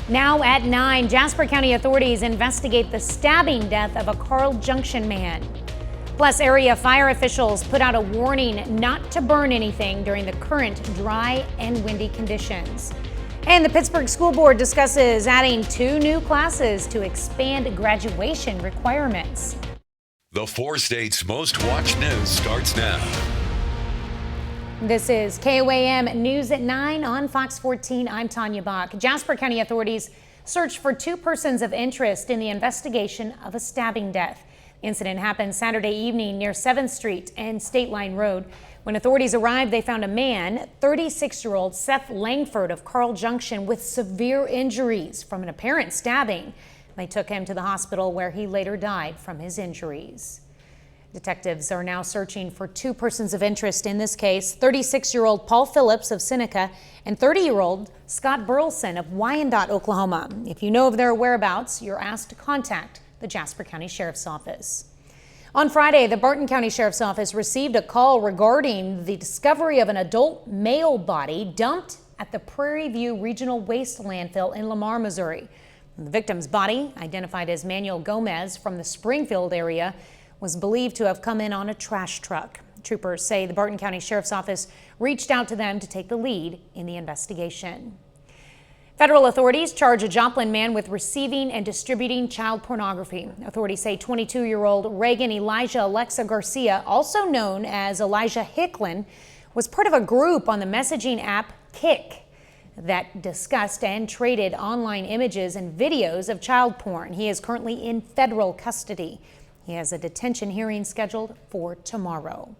Now at 9, Jasper County authorities investigate the stabbing death of a Carl Junction man. Plus, area fire officials put out a warning not to burn anything during the current dry and windy conditions. And the Pittsburgh School Board discusses adding 2 new classes to expand graduation requirements. The 4 states' most watched news starts now. This is KOAM News at 9 on Fox 14. I'm Tanya Bach. Jasper County authorities search for 2 persons of interest in the investigation of a stabbing death. The incident happened Saturday evening near 7th Street and State Line Road. When authorities arrived, they found a man, 36-year-old Seth Langford of Carl Junction, with severe injuries from an apparent stabbing. They took him to the hospital where he later died from his injuries. Detectives are now searching for 2 persons of interest in this case, 36-year-old Paul Phillips of Seneca and 30-year-old Scott Burleson of Wyandotte, Oklahoma. If you know of their whereabouts, you're asked to contact the Jasper County Sheriff's Office. On Friday, the Barton County Sheriff's Office received a call regarding the discovery of an adult male body dumped at the Prairie View Regional Waste Landfill in Lamar, Missouri. The victim's body, identified as Manuel Gomez from the Springfield area, was believed to have come in on a trash truck. Troopers say the Barton County Sheriff's Office reached out to them to take the lead in the investigation. Federal authorities charge a Joplin man with receiving and distributing child pornography. Authorities say 22-year-old Reagan Elijah Alexa Garcia, also known as Elijah Hicklin, was part of a group on the messaging app Kik that discussed and traded online images and videos of child porn. He is currently in federal custody. He has a detention hearing scheduled for tomorrow.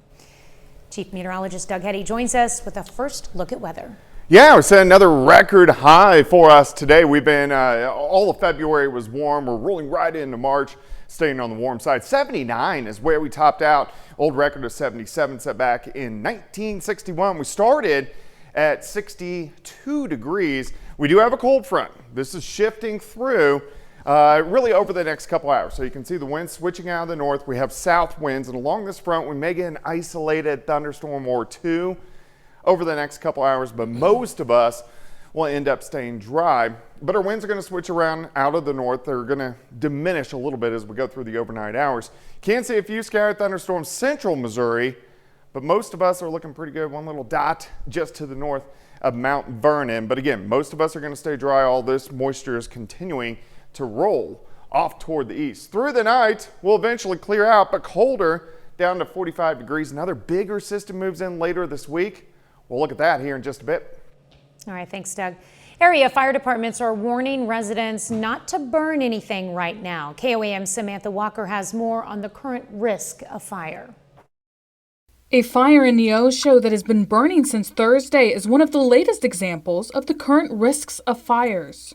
Chief Meteorologist Doug Hetty joins us with a first look at weather. Yeah, we're setting another record high for us today. We've been, all of February was warm. We're rolling right into March, staying on the warm side. 79 is where we topped out. Old record of 77 set back in 1961. We started at 62 degrees. We do have a cold front. This is shifting through really over the next couple hours. So you can see the wind switching out of the north. We have south winds, and along this front, we may get an isolated thunderstorm or 2 over the next couple hours, but most of us will end up staying dry. But our winds are going to switch around out of the north. They're going to diminish a little bit as we go through the overnight hours. Can see a few scattered thunderstorms central Missouri, but most of us are looking pretty good. One little dot just to the north of Mount Vernon. But again, most of us are going to stay dry. All this moisture is continuing to roll off toward the east. Through the night, we'll eventually clear out, but colder down to 45 degrees. Another bigger system moves in later this week. We'll look at that here in just a bit. All right, thanks, Doug. Area fire departments are warning residents not to burn anything right now. KOAM's Samantha Walker has more on the current risk of fire. A fire in Neosho that has been burning since Thursday is one of the latest examples of the current risks of fires.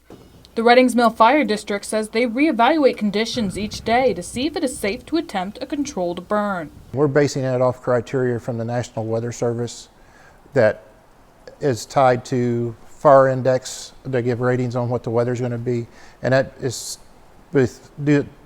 The Reddings Mill Fire District says they reevaluate conditions each day to see if it is safe to attempt a controlled burn. We're basing it off criteria from the National Weather Service that is tied to fire index. They give ratings on what the weather is going to be, and that is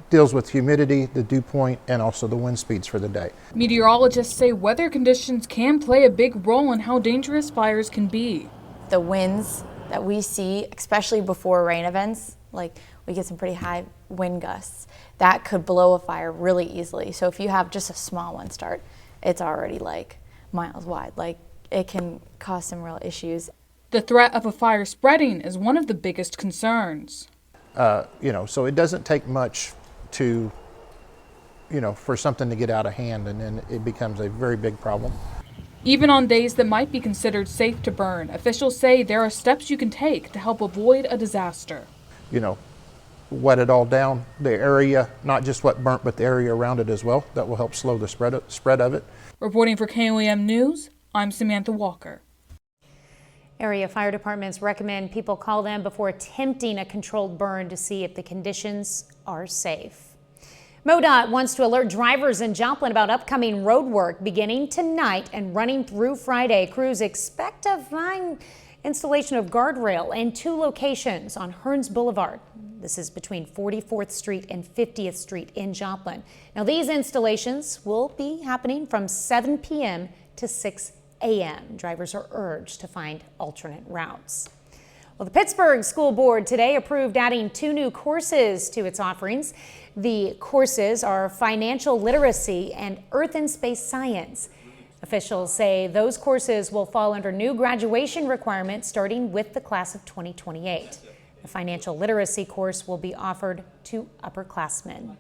deals with humidity, the dew point, and also the wind speeds for the day. Meteorologists say weather conditions can play a big role in how dangerous fires can be. The winds that we see, especially before rain events, like we get some pretty high wind gusts, that could blow a fire really easily. So if you have just a small one start, it's already like miles wide. Like it can cause some real issues. The threat of a fire spreading is one of the biggest concerns. So it doesn't take much to, for something to get out of hand, and then it becomes a very big problem. Even on days that might be considered safe to burn, officials say there are steps you can take to help avoid a disaster. Wet it all down, the area, not just what burnt, but the area around it as well. That will help slow the spread of it. Reporting for KOAM News, I'm Samantha Walker. Area fire departments recommend people call them before attempting a controlled burn to see if the conditions are safe. MoDOT wants to alert drivers in Joplin about upcoming road work beginning tonight and running through Friday. Crews expect to find installation of guardrail in 2 locations on Hearns Boulevard. This is between 44th Street and 50th Street in Joplin. Now, these installations will be happening from 7 p.m. to 6 a.m. Drivers are urged to find alternate routes. Well, the Pittsburgh School Board today approved adding 2 new courses to its offerings. The courses are financial literacy and earth and space science. Officials say those courses will fall under new graduation requirements starting with the class of 2028. The financial literacy course will be offered to upperclassmen.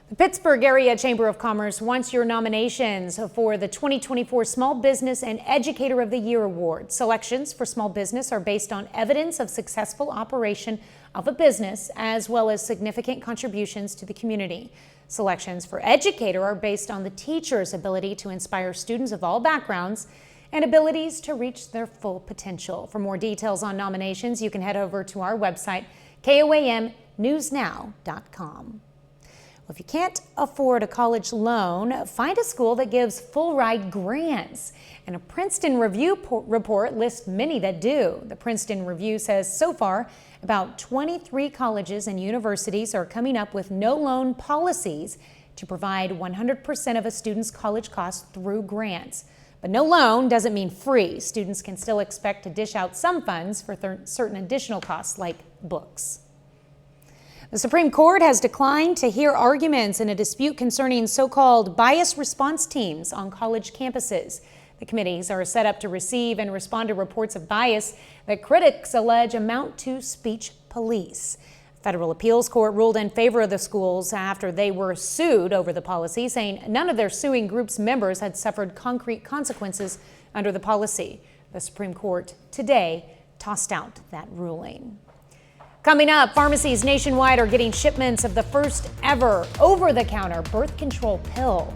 The Pittsburgh Area Chamber of Commerce wants your nominations for the 2024 Small Business and Educator of the Year Award. Selections for small business are based on evidence of successful operation of a business as well as significant contributions to the community. Selections for educator are based on the teacher's ability to inspire students of all backgrounds and abilities to reach their full potential. For more details on nominations, you can head over to our website, KOAMnewsnow.com. Well, if you can't afford a college loan, find a school that gives full ride grants. And a Princeton Review report lists many that do. The Princeton Review says so far, about 23 colleges and universities are coming up with no loan policies to provide 100% of a student's college costs through grants. But no loan doesn't mean free. Students can still expect to dish out some funds for certain additional costs like books. The Supreme Court has declined to hear arguments in a dispute concerning so-called bias response teams on college campuses. The committees are set up to receive and respond to reports of bias that critics allege amount to speech police. Federal Appeals Court ruled in favor of the schools after they were sued over the policy, saying none of their suing group's members had suffered concrete consequences under the policy. The Supreme Court today tossed out that ruling. Coming up, pharmacies nationwide are getting shipments of the first ever over-the-counter birth control pill.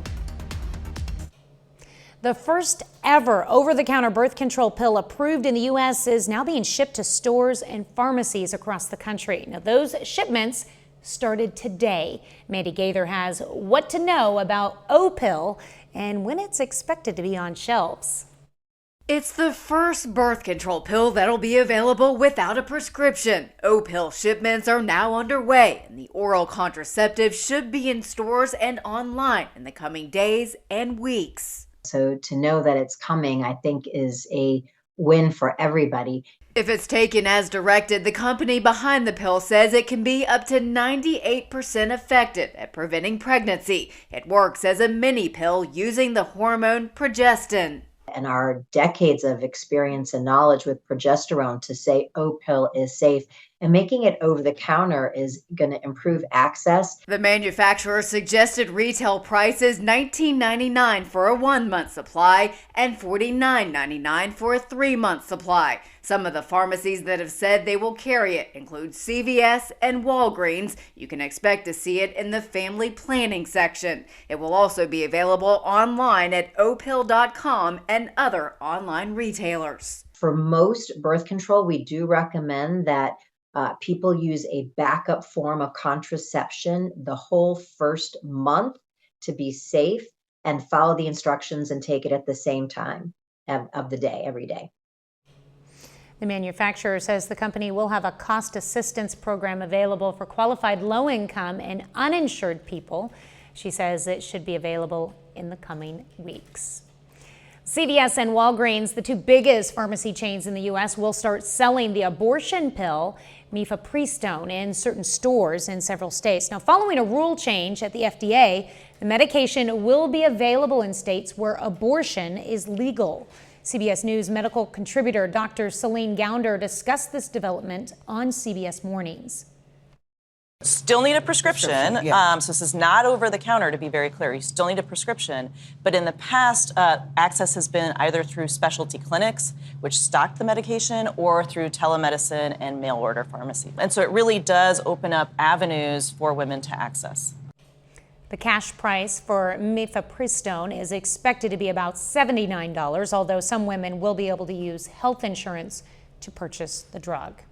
The first ever over-the-counter birth control pill approved in the U.S. is now being shipped to stores and pharmacies across the country. Now, those shipments started today. Mandy Gaither has what to know about O-Pill and when it's expected to be on shelves. It's the first birth control pill that'll be available without a prescription. O-Pill shipments are now underway, and the oral contraceptive should be in stores and online in the coming days and weeks. So to know that it's coming, I think, is a win for everybody. If it's taken as directed, the company behind the pill says it can be up to 98% effective at preventing pregnancy. It works as a mini pill using the hormone progestin. And our decades of experience and knowledge with progesterone to say O-Pill is safe and making it over the counter is going to improve access. The manufacturer suggested retail price is $19.99 for a 1-month supply and $49.99 for a 3-month supply. Some of the pharmacies that have said they will carry it include CVS and Walgreens. You can expect to see it in the family planning section. It will also be available online at opill.com and other online retailers. For most birth control, we do recommend that people use a backup form of contraception the whole first month to be safe and follow the instructions and take it at the same time of the day, every day. The manufacturer says the company will have a cost assistance program available for qualified low-income and uninsured people. She says it should be available in the coming weeks. CVS and Walgreens, the 2 biggest pharmacy chains in the U.S., will start selling the abortion pill mifepristone in certain stores in several states. Now, following a rule change at the FDA, the medication will be available in states where abortion is legal. CBS News medical contributor Dr. Celine Gounder discussed this development on CBS Mornings. Still need a prescription. So this is not over the counter, to be very clear. You still need a prescription. But in the past, access has been either through specialty clinics, which stock the medication, or through telemedicine and mail order pharmacy. And so it really does open up avenues for women to access. The cash price for mifepristone is expected to be about $79, although some women will be able to use health insurance to purchase the drug.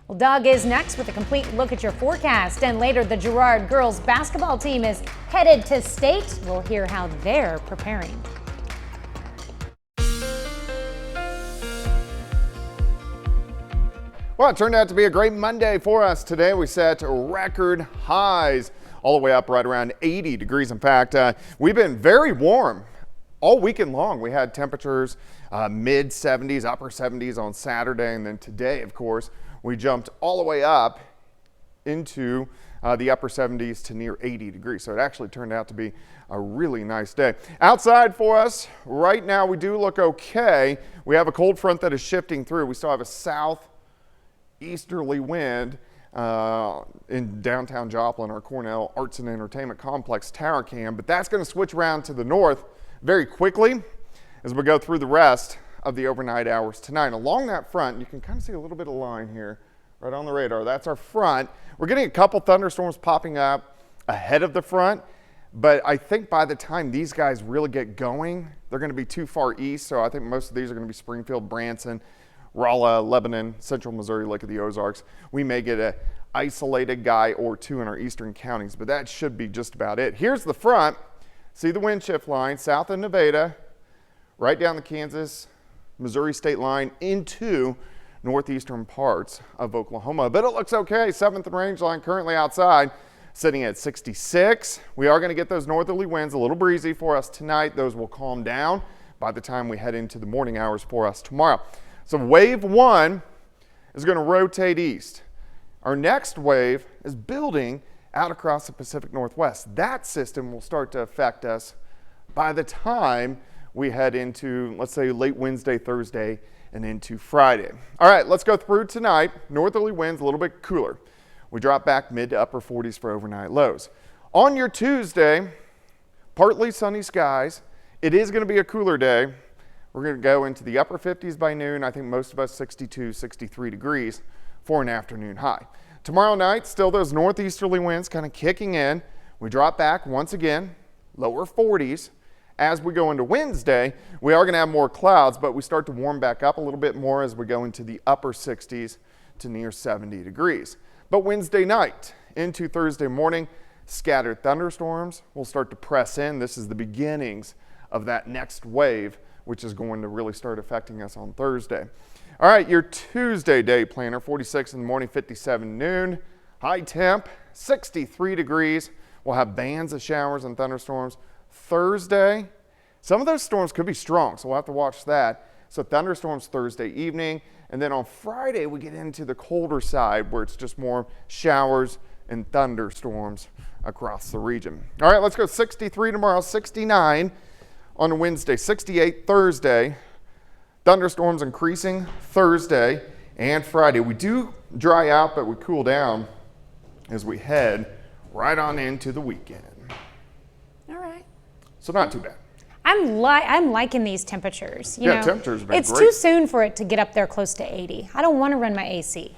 Well, Doug is next with a complete look at your forecast, and later the Girard girls basketball team is headed to state. We'll hear how they're preparing. Well, it turned out to be a great Monday for us today. We set record highs all the way up right around 80 degrees. In fact, we've been very warm all weekend long. We had temperatures mid 70s, upper 70s on Saturday, and then today, of course, we jumped all the way up into the upper 70s to near 80 degrees. So it actually turned out to be a really nice day. Outside for us right now, we do look okay. We have a cold front that is shifting through. We still have a southeasterly wind in downtown Joplin, our Cornell Arts and Entertainment Complex tower cam, but that's going to switch around to the north very quickly as we go through the rest of the overnight hours tonight. Along that front, you can kind of see a little bit of line here right on the radar. That's our front. We're getting a couple thunderstorms popping up ahead of the front, but I think by the time these guys really get going, they're going to be too far east. So I think most of these are going to be Springfield, Branson, Rolla, Lebanon, Central Missouri, Lake of the Ozarks. We may get an isolated guy or two in our eastern counties, but that should be just about it. Here's the front. See the wind shift line south of Nevada, right down the Kansas, Missouri state line into northeastern parts of Oklahoma. But it looks okay. 7th and range line currently outside, sitting at 66. We are going to get those northerly winds, a little breezy for us tonight. Those will calm down by the time we head into the morning hours for us tomorrow. So wave 1 is going to rotate east. Our next wave is building out across the Pacific Northwest. That system will start to affect us by the time we head into, let's say, late Wednesday, Thursday, and into Friday. All right, let's go through tonight. Northerly winds a little bit cooler. We drop back mid to upper 40s for overnight lows. On your Tuesday, partly sunny skies. It is going to be a cooler day. We're going to go into the upper 50s by noon. I think most of us 62, 63 degrees for an afternoon high. Tomorrow night, still those northeasterly winds kind of kicking in. We drop back once again, lower 40s. As we go into Wednesday, we are going to have more clouds, but we start to warm back up a little bit more as we go into the upper 60s to near 70 degrees. But Wednesday night into Thursday morning, scattered thunderstorms will start to press in. This is the beginnings of that next wave, which is going to really start affecting us on Thursday. All right, your Tuesday day planner, 46 in the morning, 57 noon. High temp, 63 degrees. We'll have bands of showers and thunderstorms. Thursday, some of those storms could be strong, so we'll have to watch that. So thunderstorms Thursday evening. And then on Friday, we get into the colder side where it's just more showers and thunderstorms across the region. All right, let's go 63 tomorrow, 69 on Wednesday, 68 Thursday. Thunderstorms increasing Thursday and Friday. We do dry out, but we cool down as we head right on into the weekend. All right. So not too bad. I'm liking these temperatures. You know, temperatures have been it's great. too soon for it to get up there close to 80. I don't want to run my AC.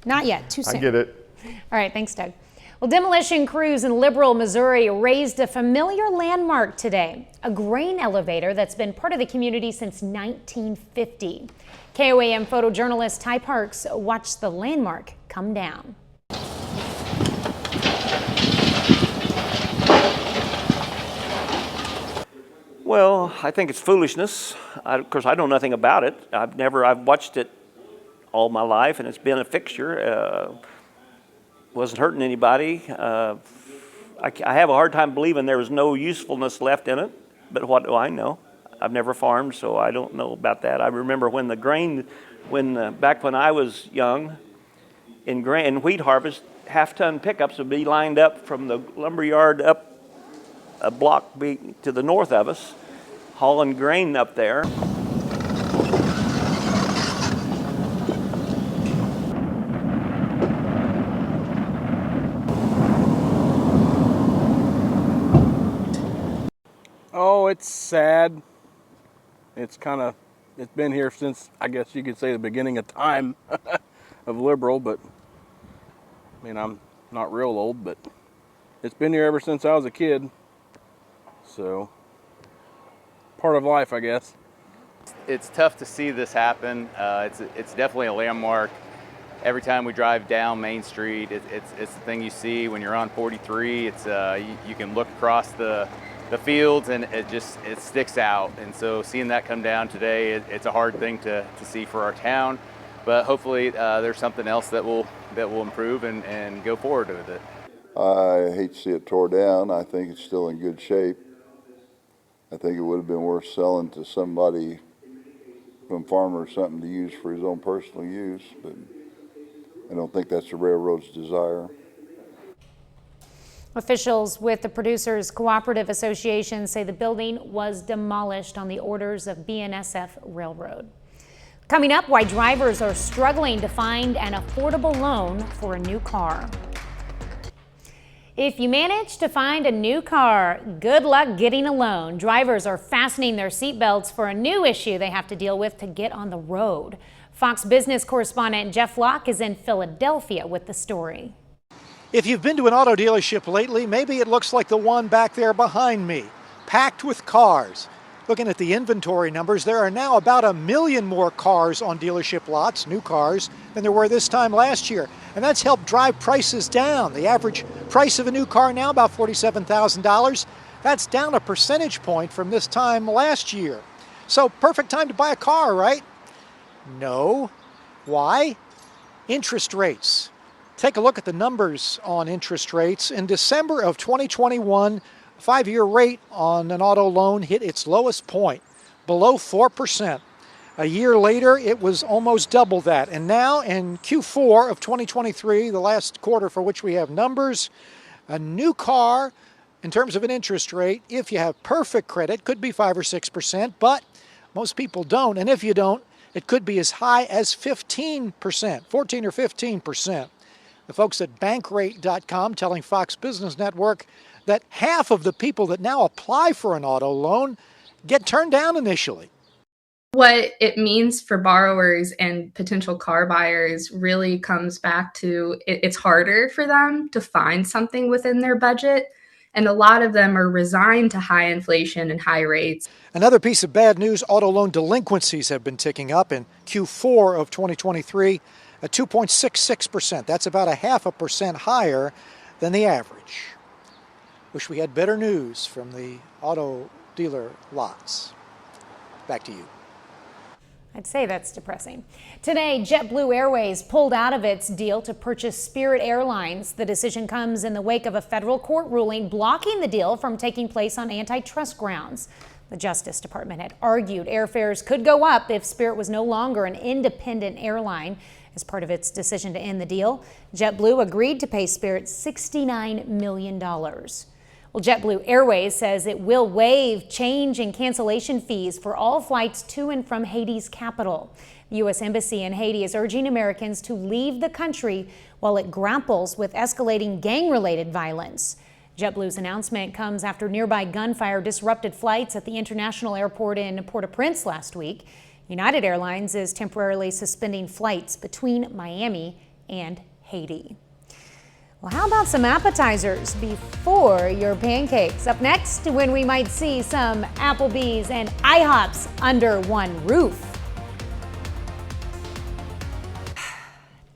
Not yet, too soon. I get it. All right, thanks, Doug. Well, demolition crews in Liberal, Missouri raised a familiar landmark today, a grain elevator that's been part of the community since 1950. KOAM photojournalist Ty Parks watched the landmark come down. Well, I think it's foolishness. Of course, I know nothing about it. I've watched it all my life, and it's been a fixture. Wasn't hurting anybody. I have a hard time believing there was no usefulness left in it, but what do I know? I've never farmed, so I don't know about that. I remember when the grain, back when I was young, in wheat harvest, half-ton pickups would be lined up from the lumber yard up a block to the north of us, hauling grain up there. Oh, it's sad. It's been here since, I guess you could say, the beginning of time of Liberal, but I mean, I'm not real old, but it's been here ever since I was a kid. So, part of life, I guess. It's tough to see this happen. It's definitely a landmark. Every time we drive down Main Street, it's the thing you see when you're on 43. It's you can look across the fields and it sticks out. And so seeing that come down today, it's a hard thing to see for our town. But hopefully there's something else that will improve and go forward with it. I hate to see it tore down. I think it's still in good shape. I think it would have been worth selling to somebody, from farmer or something, to use for his own personal use, but I don't think that's the railroad's desire. Officials with the Producers Cooperative Association say the building was demolished on the orders of BNSF Railroad. Coming up, why drivers are struggling to find an affordable loan for a new car. If you manage to find a new car, good luck getting a loan. Drivers are fastening their seatbelts for a new issue they have to deal with to get on the road. Fox Business correspondent Jeff Locke is in Philadelphia with the story. If you've been to an auto dealership lately, maybe it looks like the one back there behind me, packed with cars. Looking at the inventory numbers, there are now about 1 million more cars on dealership lots, new cars, than there were this time last year. And that's helped drive prices down. The average price of a new car now about $47,000. That's down a percentage point from this time last year. So perfect time to buy a car, right? No. Why? Interest rates. Take a look at the numbers on interest rates. In December of 2021, 5-year rate on an auto loan hit its lowest point, below 4%. A year later, it was almost double that. And now in Q4 of 2023, the last quarter for which we have numbers, a new car, in terms of an interest rate, if you have perfect credit, could be 5 or 6%, but most people don't. And if you don't, it could be as high as 15%, 14 or 15%. The folks at Bankrate.com telling Fox Business Network that half of the people that now apply for an auto loan get turned down initially. What it means for borrowers and potential car buyers really comes back to it's harder for them to find something within their budget. And a lot of them are resigned to high inflation and high rates. Another piece of bad news, auto loan delinquencies have been ticking up in Q4 of 2023 at 2.66%. That's about 0.5% higher than the average. Wish we had better news from the auto dealer lots. Back to you. I'd say that's depressing. Today, JetBlue Airways pulled out of its deal to purchase Spirit Airlines. The decision comes in the wake of a federal court ruling blocking the deal from taking place on antitrust grounds. The Justice Department had argued airfares could go up if Spirit was no longer an independent airline. As part of its decision to end the deal, JetBlue agreed to pay Spirit $69 million. Well, JetBlue Airways says it will waive change and cancellation fees for all flights to and from Haiti's capital. The U.S. Embassy in Haiti is urging Americans to leave the country while it grapples with escalating gang-related violence. JetBlue's announcement comes after nearby gunfire disrupted flights at the international airport in Port-au-Prince last week. United Airlines is temporarily suspending flights between Miami and Haiti. Well, how about some appetizers before your pancakes? Up next, when we might see some Applebee's and IHOPs under one roof.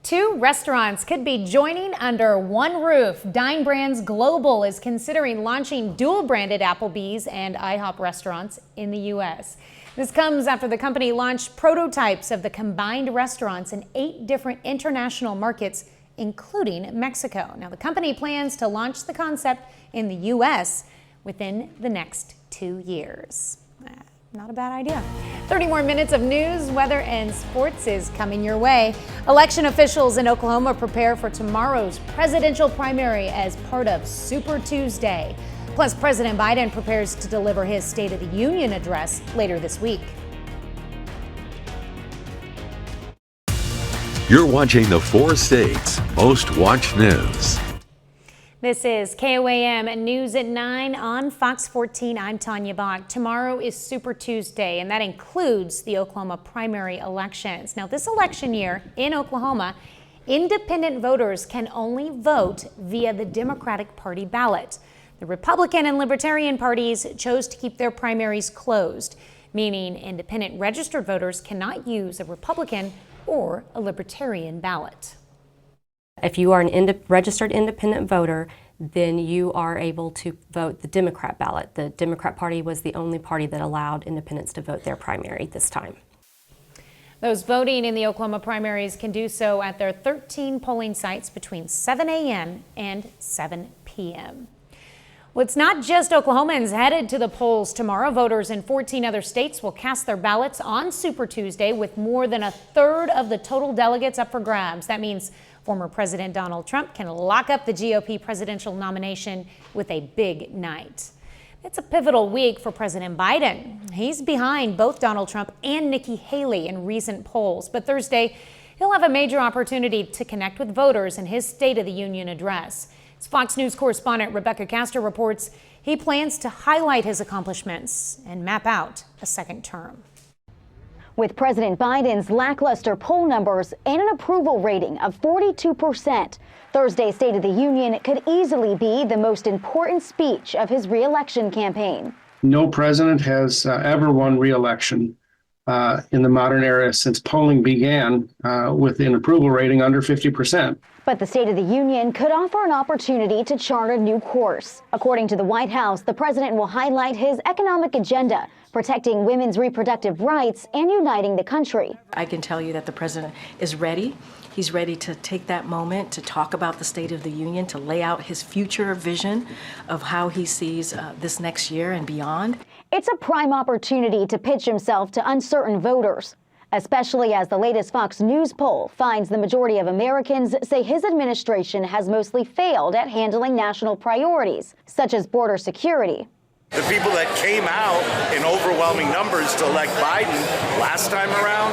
2 restaurants could be joining under one roof. Dine Brands Global is considering launching dual-branded Applebee's and IHOP restaurants in the U.S. This comes after the company launched prototypes of the combined restaurants in 8 different international markets, including Mexico. Now, the company plans to launch the concept in the U.S. within the next 2 years. Not a bad idea. 30 more minutes of news, weather, and sports is coming your way. Election officials in Oklahoma prepare for tomorrow's presidential primary as part of Super Tuesday. Plus, President Biden prepares to deliver his State of the Union address later this week. You're watching the 4 states' most watched news. This is KOAM News at 9 on Fox 14. I'm Tanya Bach. Tomorrow is Super Tuesday, and that includes the Oklahoma primary elections. Now, this election year in Oklahoma, independent voters can only vote via the Democratic Party ballot. The Republican and Libertarian parties chose to keep their primaries closed, meaning independent registered voters cannot use a Republican or a Libertarian ballot. If you are an registered independent voter, then you are able to vote the Democrat ballot. The Democrat Party was the only party that allowed independents to vote their primary this time. Those voting in the Oklahoma primaries can do so at their 13 polling sites between 7 a.m. and 7 p.m. Well, it's not just Oklahomans headed to the polls tomorrow. Voters in 14 other states will cast their ballots on Super Tuesday, with more than a third of the total delegates up for grabs. That means former President Donald Trump can lock up the GOP presidential nomination with a big night. It's a pivotal week for President Biden. He's behind both Donald Trump and Nikki Haley in recent polls, but Thursday he'll have a major opportunity to connect with voters in his State of the Union address. As Fox News correspondent Rebecca Castor reports, he plans to highlight his accomplishments and map out a second term. With President Biden's lackluster poll numbers and an approval rating of 42%, Thursday's State of the Union could easily be the most important speech of his re-election campaign. No president has ever won re-election in the modern era since polling began with an approval rating under 50%. But the State of the Union could offer an opportunity to chart a new course. According to the White House, the president will highlight his economic agenda, protecting women's reproductive rights and uniting the country. I can tell you that the president is ready. He's ready to take that moment to talk about the State of the Union, to lay out his future vision of how he sees this next year and beyond. It's a prime opportunity to pitch himself to uncertain voters, especially as the latest Fox News poll finds the majority of Americans say his administration has mostly failed at handling national priorities, such as border security. The people that came out in overwhelming numbers to elect Biden last time around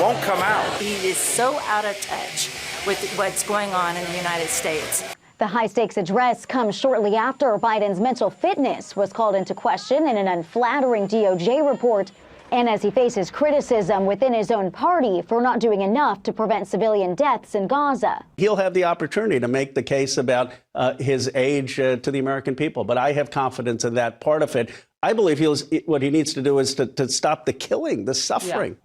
won't come out. He is so out of touch with what's going on in the United States. The high-stakes address comes shortly after Biden's mental fitness was called into question in an unflattering DOJ report, and as he faces criticism within his own party for not doing enough to prevent civilian deaths in Gaza. He'll have the opportunity to make the case about his age to the American people, but I have confidence in that part of it. I believe what he needs to do is to stop the killing, the suffering. Yeah.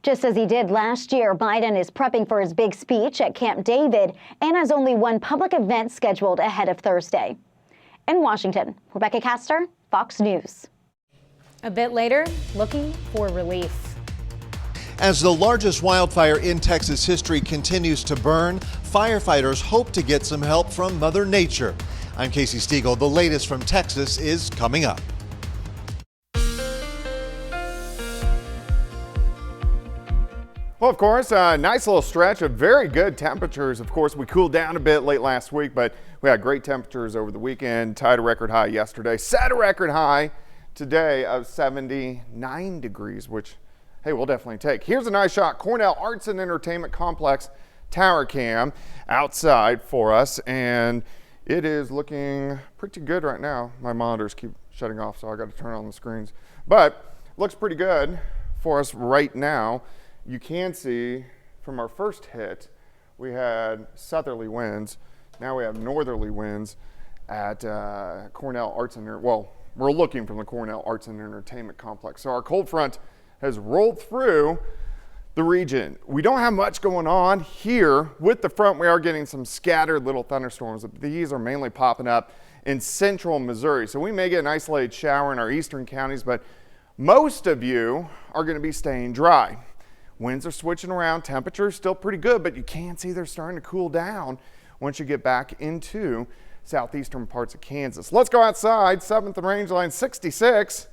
Just as he did last year, Biden is prepping for his big speech at Camp David and has only one public event scheduled ahead of Thursday. In Washington, Rebecca Castor, Fox News. A bit later, looking for relief. As the largest wildfire in Texas history continues to burn, firefighters hope to get some help from Mother Nature. I'm Casey Stiegel. The latest from Texas is coming up. Well, of course, a nice little stretch of very good temperatures. Of course, we cooled down a bit late last week, but we had great temperatures over the weekend. Tied a record high yesterday, set a record high today of 79 degrees, which, hey, we'll definitely take. Here's a nice shot. Cornell Arts and Entertainment Complex tower cam outside for us, and it is looking pretty good right now. My monitors keep shutting off, so I got to turn on the screens. But looks pretty good for us right now. You can see from our first hit, we had southerly winds. Now we have northerly winds at Cornell Arts and we're looking from the Cornell Arts and Entertainment Complex. So our cold front has rolled through the region. We don't have much going on here. With the front, we are getting some scattered little thunderstorms. These are mainly popping up in central Missouri. So we may get an isolated shower in our eastern counties, but most of you are going to be staying dry. Winds are switching around. Temperatures still pretty good, but you can see they're starting to cool down once you get back into southeastern parts of Kansas. Let's go outside. 7th and Rangeline 66.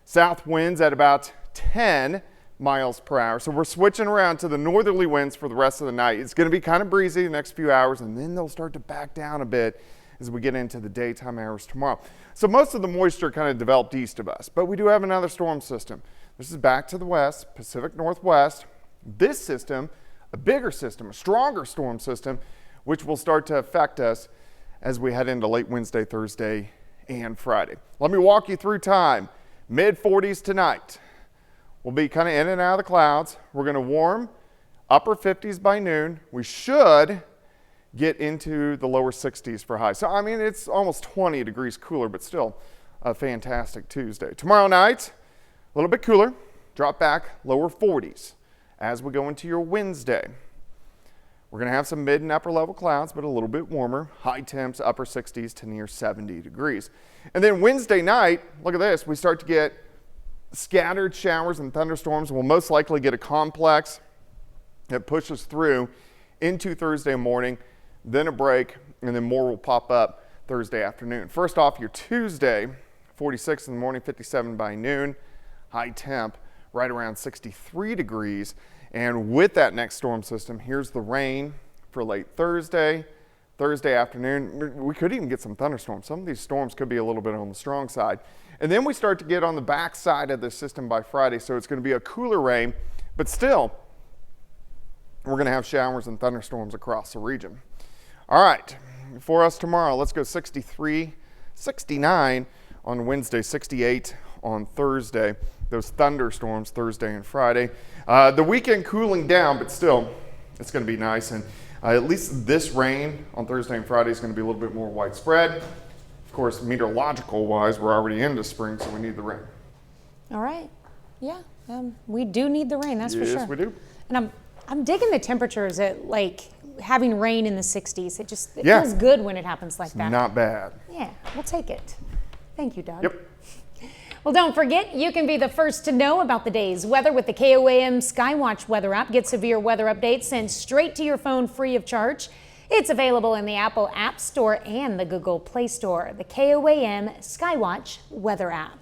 South winds at about 10 miles per hour. So we're switching around to the northerly winds for the rest of the night. It's going to be kind of breezy the next few hours, and then they'll start to back down a bit as we get into the daytime hours tomorrow. So most of the moisture kind of developed east of us, but we do have another storm system. This is back to the west, Pacific Northwest. This system, a bigger system, a stronger storm system, which will start to affect us as we head into late Wednesday, Thursday, and Friday. Let me walk you through time. Mid-40s tonight. We'll be kind of in and out of the clouds. We're going to warm, upper 50s by noon. We should get into the lower 60s for high. So, I mean, it's almost 20 degrees cooler, but still a fantastic Tuesday. Tomorrow night, a little bit cooler, drop back, lower 40s as we go into your Wednesday. We're going to have some mid and upper level clouds, but a little bit warmer. High temps, upper 60s to near 70 degrees. And then Wednesday night, look at this, we start to get scattered showers and thunderstorms. We'll most likely get a complex that pushes through into Thursday morning, then a break, and then more will pop up Thursday afternoon. First off, your Tuesday, 46 in the morning, 57 by noon. High temp right around 63 degrees. And with that next storm system, here's the rain for late Thursday afternoon. We could even get some thunderstorms. Some of these storms could be a little bit on the strong side. And then we start to get on the back side of the system by Friday, so it's going to be a cooler rain, but still, we're going to have showers and thunderstorms across the region. All right, for us tomorrow, let's go 63, 69 on Wednesday, 68 on Thursday. Those thunderstorms Thursday and Friday. The weekend cooling down, but still, it's going to be nice. And at least this rain on Thursday and Friday is going to be a little bit more widespread. Of course, meteorological wise, we're already into spring, so we need the rain. All right. Yeah, we do need the rain, that's for sure. Yes, we do. And I'm digging the temperatures at like having rain in the 60s. It feels good when it happens like that. Not bad. Yeah, we'll take it. Thank you, Doug. Yep. Well, don't forget, you can be the first to know about the day's weather with the KOAM Skywatch weather app. Get severe weather updates sent straight to your phone free of charge. It's available in the Apple App Store and the Google Play Store. The KOAM Skywatch weather app.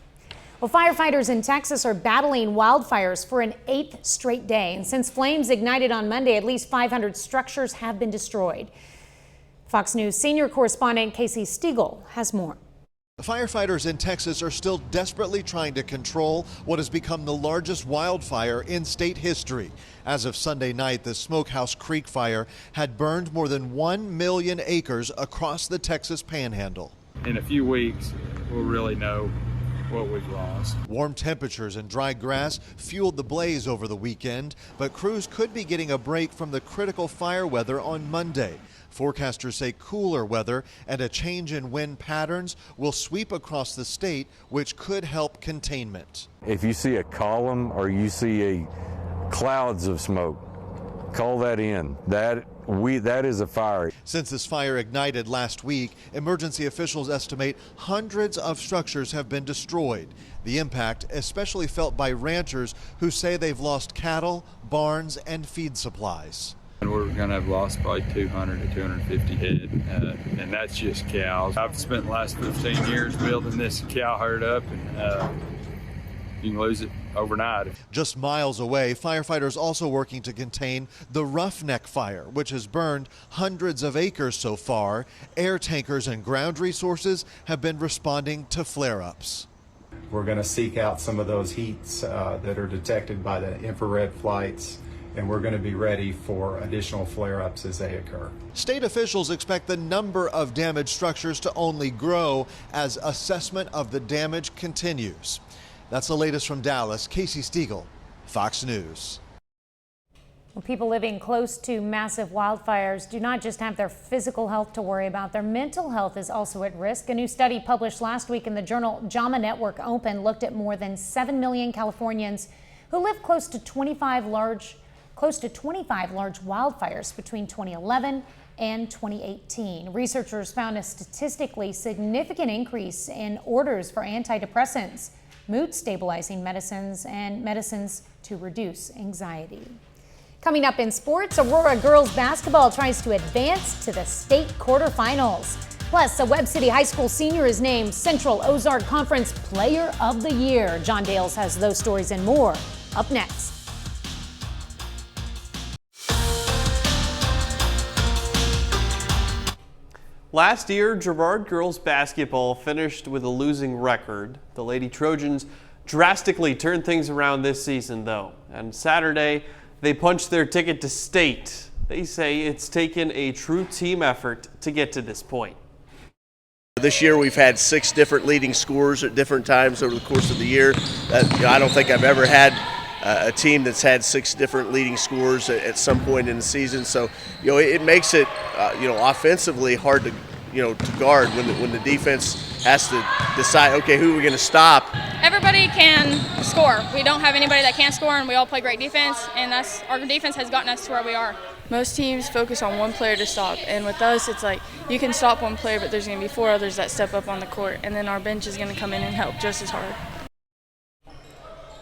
Well, firefighters in Texas are battling wildfires for an 8th straight day. And since flames ignited on Monday, at least 500 structures have been destroyed. Fox News senior correspondent Casey Stiegel has more. The firefighters in Texas are still desperately trying to control what has become the largest wildfire in state history. As of Sunday night, the Smokehouse Creek fire had burned more than 1 million acres across the Texas Panhandle. In a few weeks, we'll really know what we've lost. Warm temperatures and dry grass fueled the blaze over the weekend, but crews could be getting a break from the critical fire weather on Monday. Forecasters say cooler weather and a change in wind patterns will sweep across the state, which could help containment. If you see a column or you see clouds of smoke, call that in. That is a fire. Since this fire ignited last week, emergency officials estimate hundreds of structures have been destroyed. The impact especially felt by ranchers who say they've lost cattle, barns, and feed supplies. And we're going to have lost probably 200 to 250 head, and that's just cows. I've spent the last 15 years building this cow herd up, and you can lose it overnight. Just miles away, firefighters also working to contain the Roughneck fire, which has burned hundreds of acres so far. Air tankers and ground resources have been responding to flare-ups. We're going to seek out some of those heats that are detected by the infrared flights, and we're going to be ready for additional flare-ups as they occur. State officials expect the number of damaged structures to only grow as assessment of the damage continues. That's the latest from Dallas. Casey Stiegel, Fox News. Well, people living close to massive wildfires do not just have their physical health to worry about. Their mental health is also at risk. A new study published last week in the journal JAMA Network Open looked at more than 7 million Californians who live close to 25 large wildfires between 2011 and 2018. Researchers found a statistically significant increase in orders for antidepressants, mood stabilizing medicines, and medicines to reduce anxiety. Coming up in sports, Aurora girls basketball tries to advance to the state quarterfinals. Plus, a Webb City High School senior is named Central Ozark Conference Player of the Year. John Dales has those stories and more up next. Last year, Girard girls basketball finished with a losing record. The Lady Trojans drastically turned things around this season, though. And Saturday, they punched their ticket to state. They say it's taken a true team effort to get to this point. This year we've had 6 different leading scorers at different times over the course of the year. I don't think I've ever had a team that's had 6 different leading scorers at some point in the season. So, it makes it, offensively hard to, to guard when the defense has to decide, okay, who are we going to stop? Everybody can score. We don't have anybody that can't score, and we all play great defense, and our defense has gotten us to where we are. Most teams focus on one player to stop, and with us, it's like you can stop one player, but there's going to be 4 others that step up on the court, and then our bench is going to come in and help just as hard.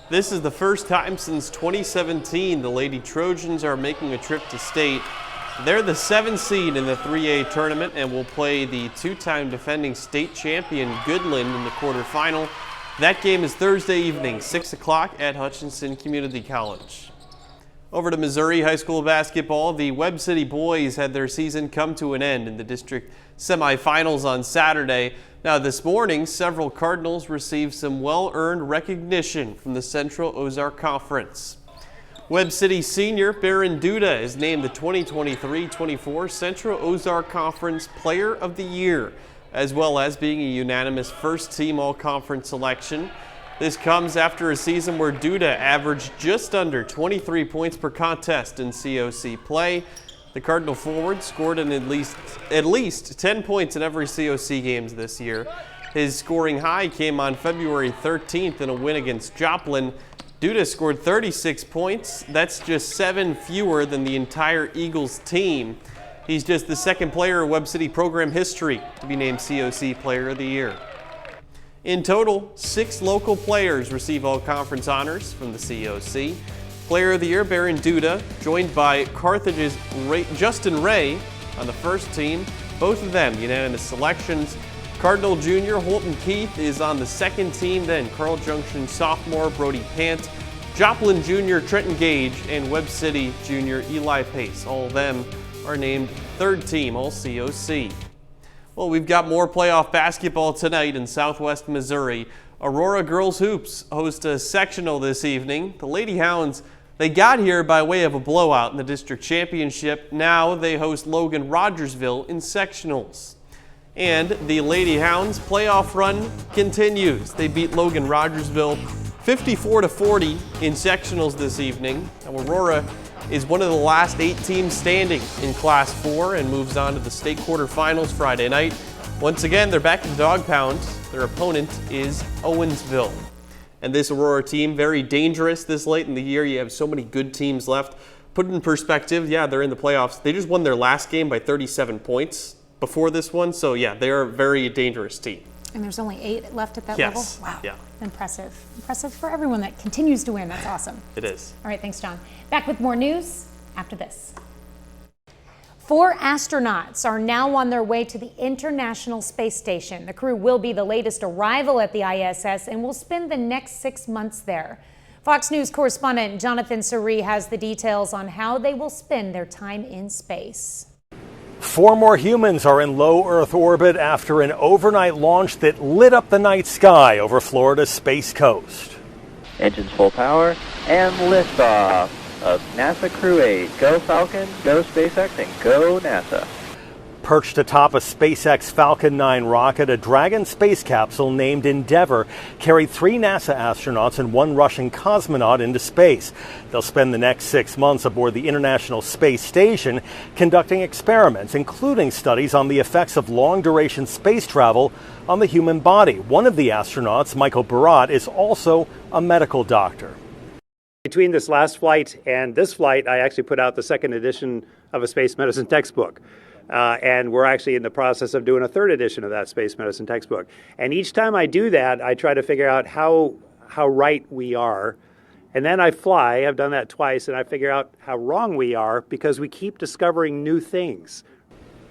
This is the first time since 2017 the Lady Trojans are making a trip to state. They're the 7th seed in the 3A tournament and will play the 2-time defending state champion Goodland in the quarterfinal. That game is Thursday evening, 6 o'clock at Hutchinson Community College. Over to Missouri high school basketball, the Webb City boys had their season come to an end in the district semifinals on Saturday. Now this morning, several Cardinals received some well-earned recognition from the Central Ozark Conference. Webb City senior Baron Duda is named the 2023-24 Central Ozark Conference Player of the Year, as well as being a unanimous first-team all-conference selection. This comes after a season where Duda averaged just under 23 points per contest in COC play. The Cardinal forward scored at least 10 points in every COC games this year. His scoring high came on February 13th in a win against Joplin. Duda scored 36 points. That's just 7 fewer than the entire Eagles team. He's just the second player in Webb City program history to be named COC Player of the Year. In total, 6 local players receive all conference honors from the COC. Player of the Year, Baron Duda, joined by Carthage's Justin Ray on the first team. Both of them unanimous selections. Cardinal Jr. Holton Keith is on the second team, then Carl Junction sophomore Brody Pant, Joplin Jr. Trenton Gage, and Webb City Jr. Eli Pace. All of them are named third team All COC. Well, we've got more playoff basketball tonight in Southwest Missouri. Aurora Girls Hoops host a sectional this evening. The Lady Hounds, they got here by way of a blowout in the district championship. Now they host Logan Rogersville in sectionals. And the Lady Hounds playoff run continues. They beat Logan Rogersville 54-40 in sectionals this evening. Now, Aurora is one of the last 8 teams standing in Class 4 and moves on to the state quarterfinals Friday night. Once again, they're back in the dog pound. Their opponent is Owensville. And this Aurora team, very dangerous this late in the year. You have so many good teams left. Put it in perspective, yeah, they're in the playoffs. They just won their last game by 37 points before this one. So yeah, they're a very dangerous team. And there's only 8 left at that level? Wow. Yeah. Impressive. Impressive for everyone that continues to win. That's awesome. It is. All right, thanks, John. Back with more news after this. 4 astronauts are now on their way to the International Space Station. The crew will be the latest arrival at the ISS and will spend the next 6 months there. Fox News correspondent Jonathan Suri has the details on how they will spend their time in space. 4 more humans are in low Earth orbit after an overnight launch that lit up the night sky over Florida's Space Coast. Engines full power and liftoff of NASA Crew 8. Go Falcon, go SpaceX, and go NASA. Perched atop a SpaceX Falcon 9 rocket, a Dragon space capsule named Endeavour carried 3 NASA astronauts and 1 Russian cosmonaut into space. They'll spend the next 6 months aboard the International Space Station conducting experiments, including studies on the effects of long-duration space travel on the human body. One of the astronauts, Michael Barat, is also a medical doctor. Between this last flight and this flight, I actually put out the 2nd edition of a space medicine textbook. And we're actually in the process of doing a 3rd edition of that space medicine textbook. And each time I do that, I try to figure out how right we are. And then I fly. I've done that twice, and I figure out how wrong we are because we keep discovering new things.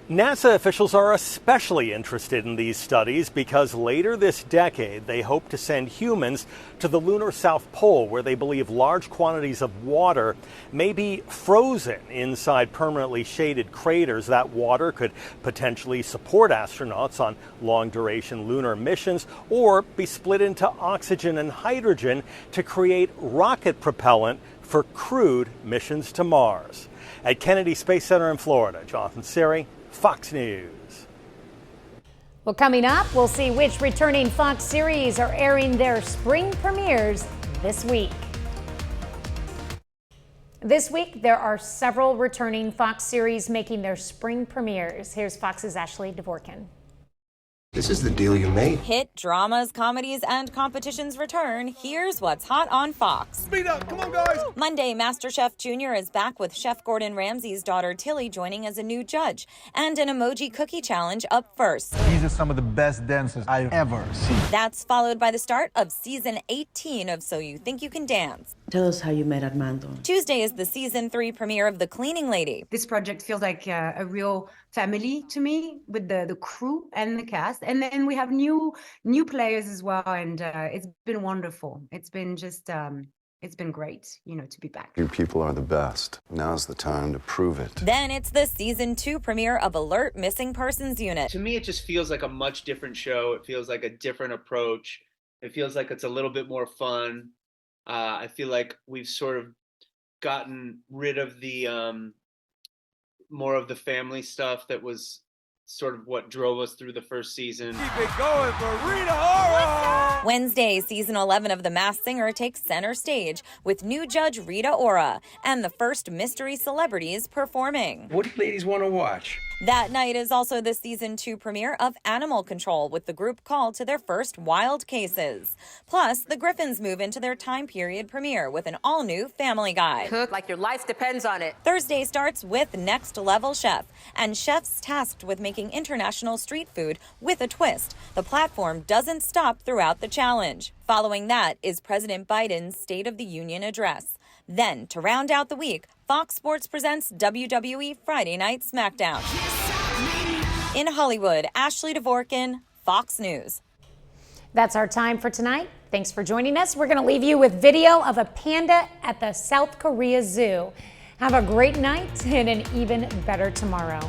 NASA officials are especially interested in these studies because later this decade they hope to send humans to the lunar South Pole, where they believe large quantities of water may be frozen inside permanently shaded craters. That water could potentially support astronauts on long-duration lunar missions or be split into oxygen and hydrogen to create rocket propellant for crewed missions to Mars. At Kennedy Space Center in Florida, Jonathan Siri, Fox News. Well, coming up, we'll see which returning Fox series are airing their spring premieres this week. This week, there are several returning Fox series making their spring premieres. Here's Fox's Ashley Dvorkin. This is the deal you made. Hit dramas, comedies, and competitions return. Here's what's hot on Fox. Speed up, come on guys! Monday, MasterChef Junior is back with Chef Gordon Ramsay's daughter Tilly joining as a new judge. And an emoji cookie challenge up first. These are some of the best dances I've ever seen. That's followed by the start of season 18 of So You Think You Can Dance. Tell us how you met Armando. Tuesday is the season 3 premiere of The Cleaning Lady. This project feels like a real family to me, with the crew and the cast. And then we have new players as well, and it's been wonderful. It's been just it's been great, to be back. You people are the best. Now's the time to prove it. Then it's the season 2 premiere of Alert Missing Persons Unit. To me, it just feels like a much different show. It feels like a different approach. It feels like it's a little bit more fun. I feel like we've sort of gotten rid of the more of the family stuff that was sort of what drove us through the first season. Keep it going for Rita Ora! Wednesday, season 11 of The Masked Singer takes center stage with new judge Rita Ora and the first mystery celebrities performing. What do you ladies want to watch? That night is also the season 2 premiere of Animal Control, with the group called to their first wild cases. Plus, the Griffins move into their time period premiere with an all-new Family Guy. Cook like your life depends on it. Thursday starts with Next Level Chef, and chefs tasked with making international street food with a twist. The platform doesn't stop throughout the challenge. Following that is President Biden's State of the Union address. Then, to round out the week, Fox Sports presents WWE Friday Night SmackDown. In Hollywood, Ashley Dvorkin, Fox News. That's our time for tonight. Thanks for joining us. We're going to leave you with video of a panda at the South Korea Zoo. Have a great night and an even better tomorrow.